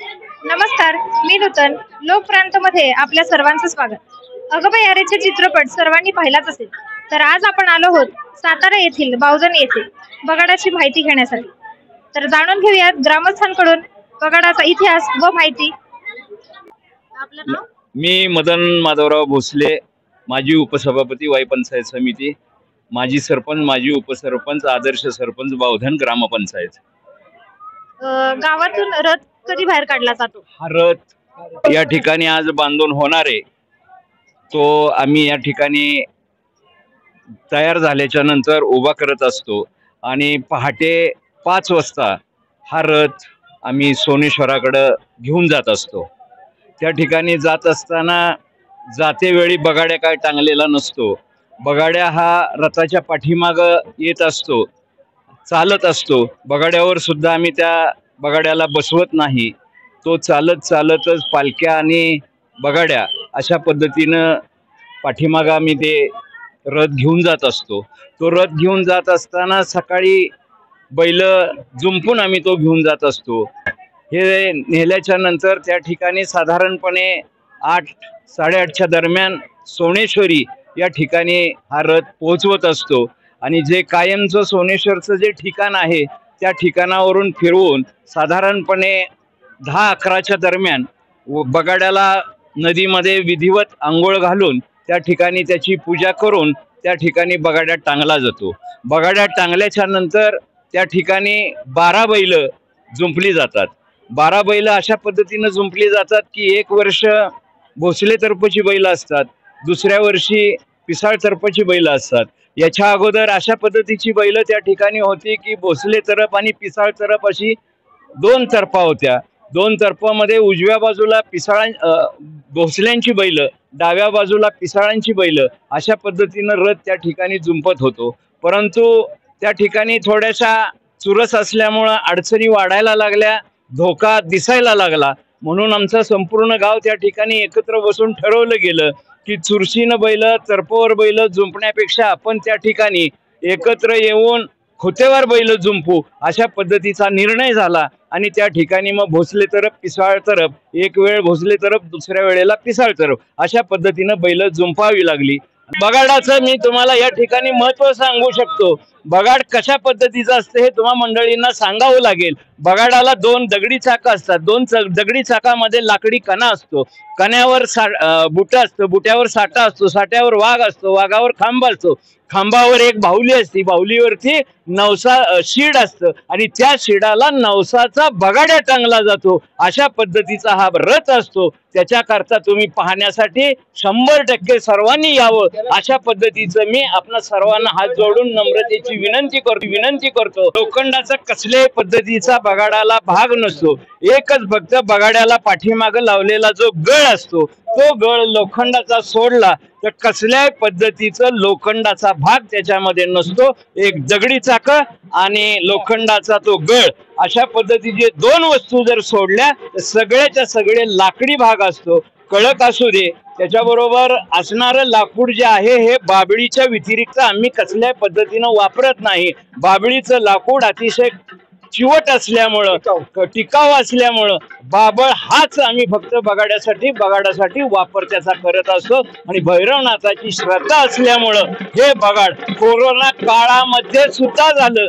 नमस्कार, मी नूतन. लोकप्रांतमध्ये आपल्या सर्वांचं स्वागत. अगं यारेचे चित्रपट सर्वांनी पाहिलाच असेल. तर आज आपण आलो आहोत सातारा येथील बावधन येथे बगाडाची माहिती घेण्यासाठी. तर जाणून घेऊयात ग्रामस्थांकडून बगाडाचा इतिहास व माहिती. आपलं नाव? मी मदन माधवराव भोसले, माजी उपसभापती वाई पंचायत समिती, माजी सरपंच, माजी उपसरपंच, आदर्श सरपंच, बावधन ग्रामपंचायत. गावातून रथ कधी बाहेर काढला जातो? हा रथ या ठिकाणी आज बांधून होणार आहे. तो आम्ही या ठिकाणी तयार झाल्याच्या नंतर उभा करत असतो आणि पहाटे 5 वाजता हा रथ आम्ही सोनेश्वराकडे घेऊन जात असतो. त्या ठिकाणी जात असताना जातेवेळी बगाड्या काय टांगलेला नसतो. बगाड्या हा रथाच्या पाठीमाग येत असतो, चालत असतो. बगाड्यावर सुद्धा आम्ही त्या बगाड्याला बसवत नाही. तो चालत चालतच पालख्या आणि बगाड्या अशा पद्धतीनं पाठीमाग आम्ही ते रथ घेऊन जात असतो. तो रथ घेऊन जात असताना सकाळी बैल जुंपून आम्ही तो घेऊन जात असतो. हे नेल्याच्या नंतर त्या ठिकाणी साधारणपणे 8-8:30च्या दरम्यान सोनेश्वरी या ठिकाणी हा रथ पोहोचवत असतो आणि जे कायमचं सोनेश्वरचं जे ठिकाण आहे त्या ठिकाणावरून फिरवून साधारणपणे 10-11च्या दरम्यान बगाड्याला नदीमध्ये विधिवत आंघोळ घालून त्या ठिकाणी त्याची पूजा करून त्या ठिकाणी बगाड्या टांगला जातो. बगाड्या टांगल्याच्या नंतर त्या ठिकाणी 12 बैल जुंपली जातात. 12 बैल अशा पद्धतीनं जुंपली जातात की एक वर्ष भोसले तर्फची बैल असतात, दुसऱ्या वर्षी पिसाळ तर्फची बैल असतात. याच्या अगोदर अशा पद्धतीची बैल त्या ठिकाणी होती की भोसले तरफ आणि पिसाळ तरफ अशी 2 तर्फा होत्या. 2 तर्फामध्ये उजव्या बाजूला भोसल्यांची बैल, डाव्या बाजूला पिसाळांची बैल अशा पद्धतीनं रथ त्या ठिकाणी जुंपत होतो. परंतु त्या ठिकाणी थोड्याशा चुरस असल्यामुळं अडचणी वाढायला लागल्या, धोका दिसायला लागला. म्हणून आमचं संपूर्ण गाव त्या ठिकाणी एकत्र बसून ठरवलं गेलं की चुरशीनं बैल, तर्फावर बैल जुंपण्यापेक्षा आपण त्या ठिकाणी एकत्र येऊन खोतेवर बैल जुंपू अशा पद्धतीचा निर्णय झाला. आणि त्या ठिकाणी मग भोसले तरफ पिसाळ तरफ, एक वेळ भोसले तरफ, दुसऱ्या वेळेला पिसाळ तरफ अशा पद्धतीनं बैल जुंपावी लागली. बगाडाचं मी तुम्हाला या ठिकाणी महत्त्व सांगू शकतो. बगाड कशा पद्धतीचं असतं हे तुम्हा मंडळींना सांगावं लागेल. बगाडाला 2 दगडी चाकं असतात. 2 दगडी चाकामध्ये लाकडी कणा असतो. कण्यावर बुटा असतं, बुट्यावर साठा असतो, साठ्यावर वाघ असतो, वाघावर खांब असतो, खांबावर एक बाहुली असते, बाहुलीवरती शीड असतं आणि त्या शिडाला नवसाचा बगाड्या टांगला जातो. अशा पद्धतीचा हा रथ असतो. त्याच्याकरता तुम्ही पाहण्यासाठी 100% सर्वांनी यावं अशा पद्धतीचं मी आपल्या सर्वांना हात जोडून नम्रतेची विनंती करतो. लोखंडाचा कसल्याही पद्धतीचा बगाडाला भाग नसतो. एकच फक्त बगाड्याला पाठीमाग लावलेला जो गळ असतो तो गळ लोखंडाचा सोडला तर कसल्याही पद्धतीचं लोखंडाचा भाग त्याच्यामध्ये नसतो. एक दगडी चाक आणि लोखंडाचा तो गळ अशा पद्धतीचे 2 वस्तू जर सोडल्या तर सगळ्याच्या सगळे लाकडी भाग असतो. कळक असू दे, त्याच्याबरोबर असणारं लाकूड जे आहे हे बाबळीच्या व्यतिरिक्त आम्ही कसल्याही पद्धतीनं वापरत नाही. बाबळीचं लाकूड अतिशय चिवट असल्यामुळं, टिकाव असल्यामुळं बाबळ हाच आम्ही फक्त बगाडासाठी वापर त्याचा करत असतो. आणि भैरवनाथाची श्रद्धा असल्यामुळं हे बगाड कोरोना काळामध्ये सुद्धा झालं